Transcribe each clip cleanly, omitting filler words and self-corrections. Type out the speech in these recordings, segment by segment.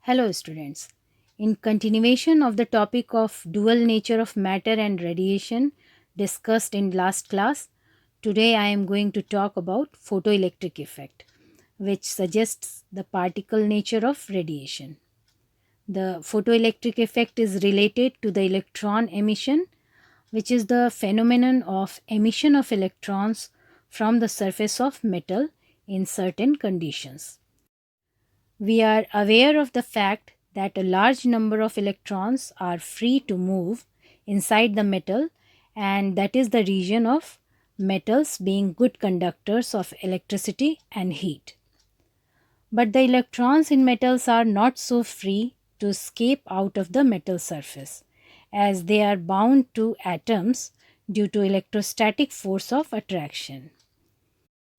Hello, students. In continuation of the topic of dual nature of matter and radiation discussed in last class, today I am going to talk about photoelectric effect, which suggests the particle nature of radiation. The photoelectric effect is related to the electron emission, which is the phenomenon of emission of electrons from the surface of metal in certain conditions. We are aware of the fact that a large number of electrons are free to move inside the metal, and that is the region of metals being good conductors of electricity and heat. But the electrons in metals are not so free to escape out of the metal surface, as they are bound to atoms due to electrostatic force of attraction.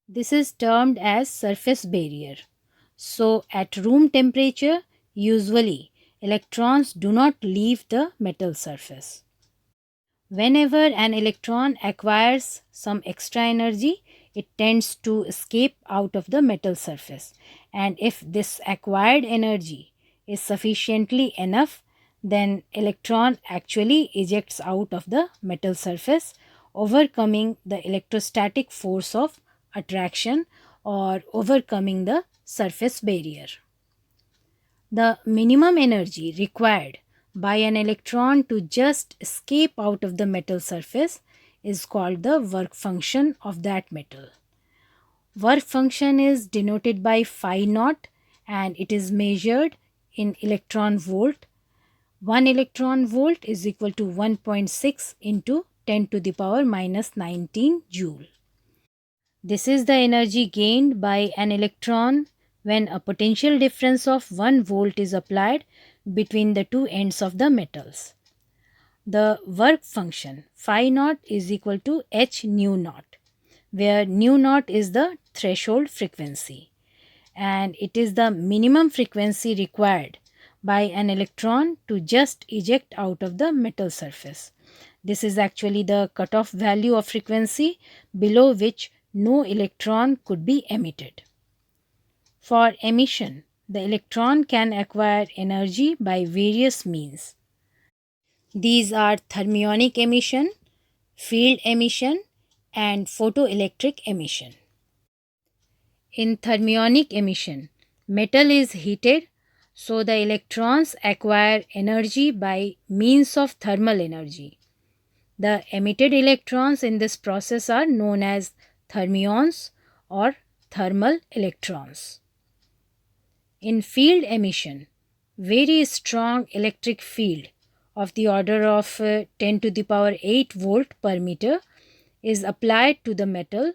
This is termed as surface barrier. So, at room temperature, usually electrons do not leave the metal surface. Whenever an electron acquires some extra energy, it tends to escape out of the metal surface. And if this acquired energy is sufficiently enough, then electron actually ejects out of the metal surface, overcoming the electrostatic force of attraction or overcoming the surface barrier. The minimum energy required by an electron to just escape out of the metal surface is called the work function of that metal. Work function is denoted by phi naught and it is measured in electron volt. 1 electron volt is equal to 1.6 into 10 to the power minus 19 joule. This is the energy gained by an electron when a potential difference of 1 volt is applied between the two ends of the metals. The work function phi naught is equal to h nu naught, where nu naught is the threshold frequency and it is the minimum frequency required by an electron to just eject out of the metal surface. This is actually the cutoff value of frequency below which no electron could be emitted. For emission, the electron can acquire energy by various means. These are thermionic emission, field emission, and photoelectric emission. In thermionic emission, metal is heated, so the electrons acquire energy by means of thermal energy. The emitted electrons in this process are known as thermions or thermal electrons. In field emission, very strong electric field of the order of 10 to the power 8 volt per meter is applied to the metal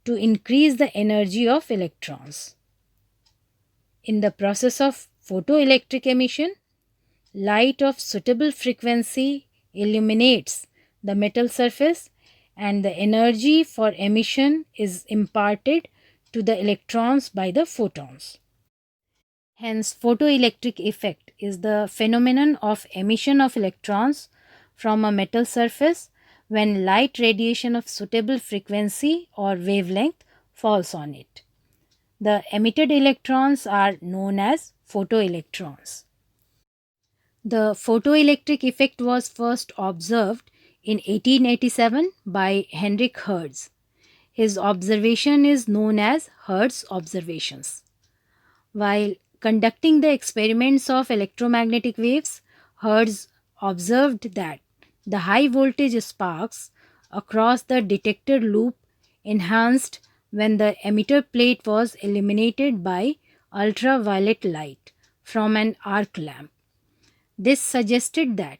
to increase the energy of electrons. In the process of photoelectric emission, light of suitable frequency illuminates the metal surface and the energy for emission is imparted to the electrons by the photons. Hence, photoelectric effect is the phenomenon of emission of electrons from a metal surface when light radiation of suitable frequency or wavelength falls on it. The emitted electrons are known as photoelectrons. The photoelectric effect was first observed in 1887 by Heinrich Hertz. His observation is known as Hertz observations. While conducting the experiments of electromagnetic waves, Hertz observed that the high voltage sparks across the detector loop enhanced when the emitter plate was illuminated by ultraviolet light from an arc lamp. This suggested that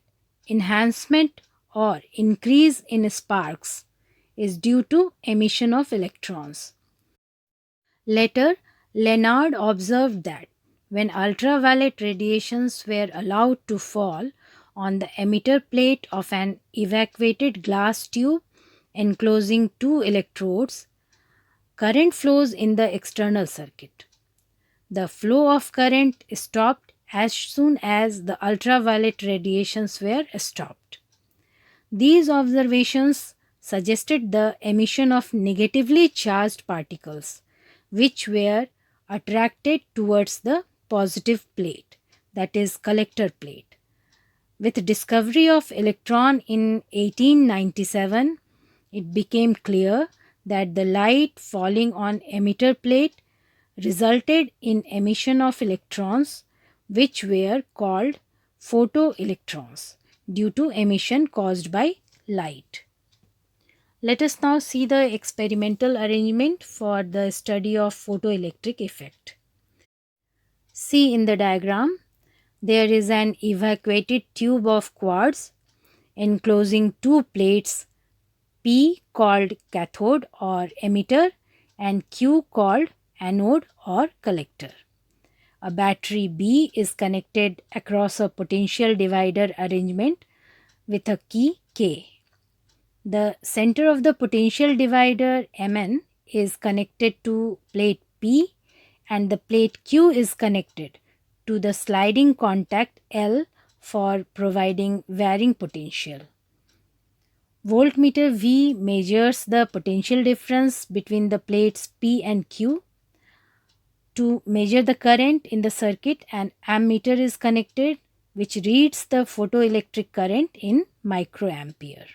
enhancement or increase in sparks is due to emission of electrons. Later, Lenard observed that when ultraviolet radiations were allowed to fall on the emitter plate of an evacuated glass tube enclosing two electrodes, current flows in the external circuit. The flow of current stopped as soon as the ultraviolet radiations were stopped. These observations suggested the emission of negatively charged particles, which were attracted towards the positive plate that is collector plate. With discovery of electron in 1897, it became clear that the light falling on emitter plate resulted in emission of electrons, which were called photoelectrons due to emission caused by light. Let us now see the experimental arrangement for the study of photoelectric effect. See in the diagram, there is an evacuated tube of quartz enclosing two plates, P called cathode or emitter and Q called anode or collector. A battery B is connected across a potential divider arrangement with a key K. The center of the potential divider Mn is connected to plate P and the plate Q is connected to the sliding contact L for providing varying potential. Voltmeter V measures the potential difference between the plates P and Q. To measure the current in the circuit, an ammeter is connected which reads the photoelectric current in microampere.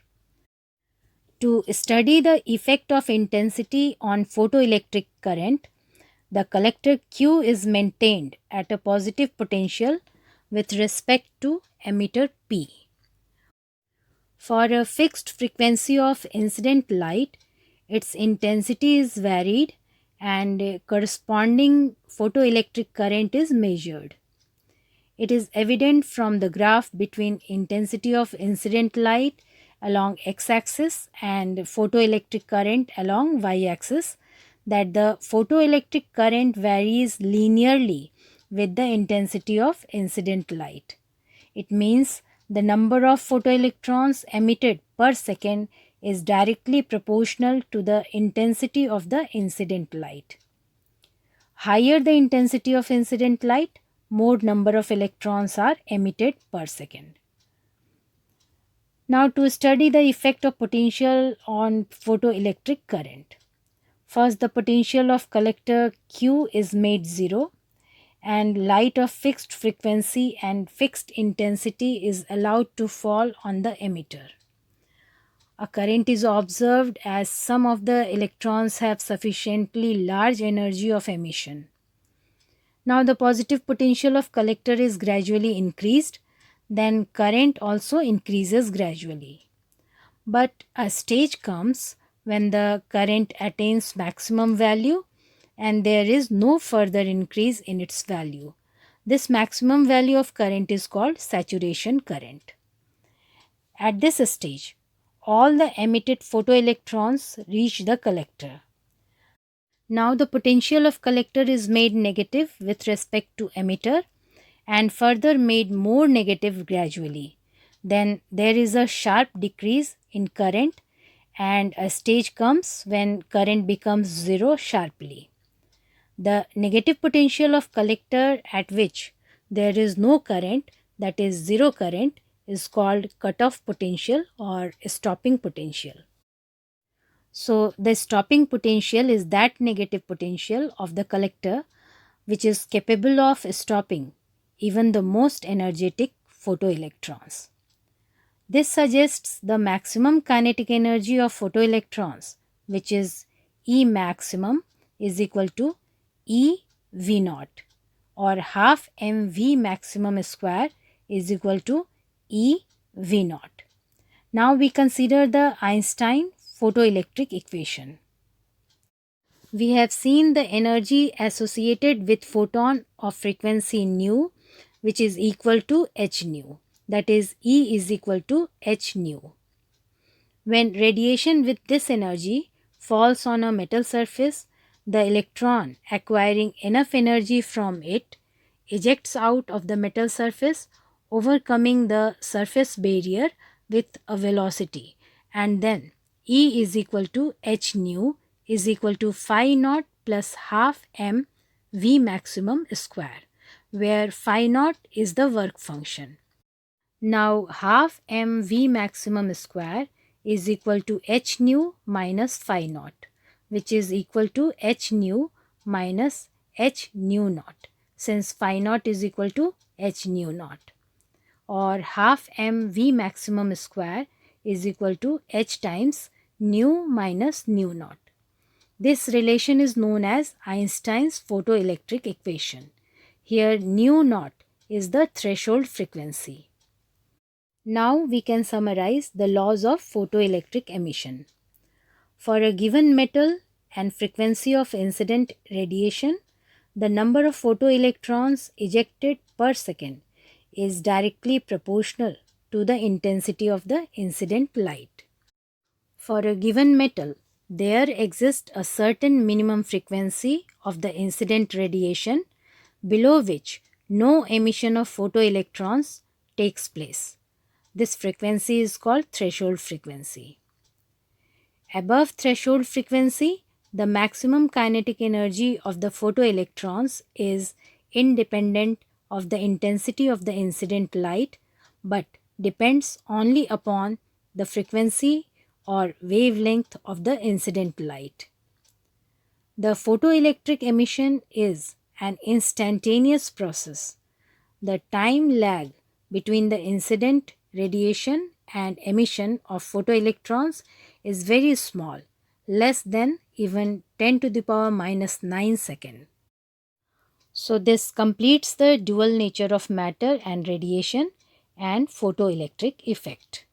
To study the effect of intensity on photoelectric current, the collector Q is maintained at a positive potential with respect to emitter P. For a fixed frequency of incident light, its intensity is varied and corresponding photoelectric current is measured. It is evident from the graph between intensity of incident light along x-axis and photoelectric current along y-axis that the photoelectric current varies linearly with the intensity of incident light. It means the number of photoelectrons emitted per second is directly proportional to the intensity of the incident light. Higher the intensity of incident light, more number of electrons are emitted per second. Now to study the effect of potential on photoelectric current. First, the potential of collector Q is made 0 and light of fixed frequency and fixed intensity is allowed to fall on the emitter. A current is observed as some of the electrons have sufficiently large energy of emission. Now the positive potential of collector is gradually increased, then current also increases gradually. But a stage comes when the current attains maximum value and there is no further increase in its value. This maximum value of current is called saturation current. At this stage, all the emitted photoelectrons reach the collector. Now the potential of collector is made negative with respect to emitter and further made more negative gradually. Then there is a sharp decrease in current and a stage comes when current becomes 0 sharply. The negative potential of collector at which there is no current, that is 0 current, is called cutoff potential or stopping potential. So the stopping potential is that negative potential of the collector which is capable of stopping even the most energetic photoelectrons. This suggests the maximum kinetic energy of photoelectrons, which is E maximum is equal to E V naught, or half mv maximum square is equal to E V naught. Now we consider the Einstein photoelectric equation. We have seen the energy associated with photon of frequency nu, which is equal to h nu, that is E is equal to h nu. When radiation with this energy falls on a metal surface, the electron acquiring enough energy from it ejects out of the metal surface, overcoming the surface barrier with a velocity, and then E is equal to h nu is equal to phi naught plus half m v maximum square, where phi naught is the work function. Now half m v maximum square is equal to h nu minus phi naught, which is equal to h nu minus h nu naught, since phi naught is equal to h nu naught, or half m V maximum square is equal to h times nu minus nu naught. This relation is known as Einstein's photoelectric equation. Here nu naught is the threshold frequency. Now we can summarize the laws of photoelectric emission. For a given metal and frequency of incident radiation, the number of photoelectrons ejected per second is directly proportional to the intensity of the incident light. For a given metal, there exists a certain minimum frequency of the incident radiation below which no emission of photoelectrons takes place. This frequency is called threshold frequency. Above threshold frequency, the maximum kinetic energy of the photoelectrons is independent of the intensity of the incident light but depends only upon the frequency or wavelength of the incident light. The photoelectric emission is an instantaneous process. The time lag between the incident radiation and emission of photoelectrons is very small, less than even 10 to the power minus 9 seconds. So this completes the dual nature of matter and radiation and photoelectric effect.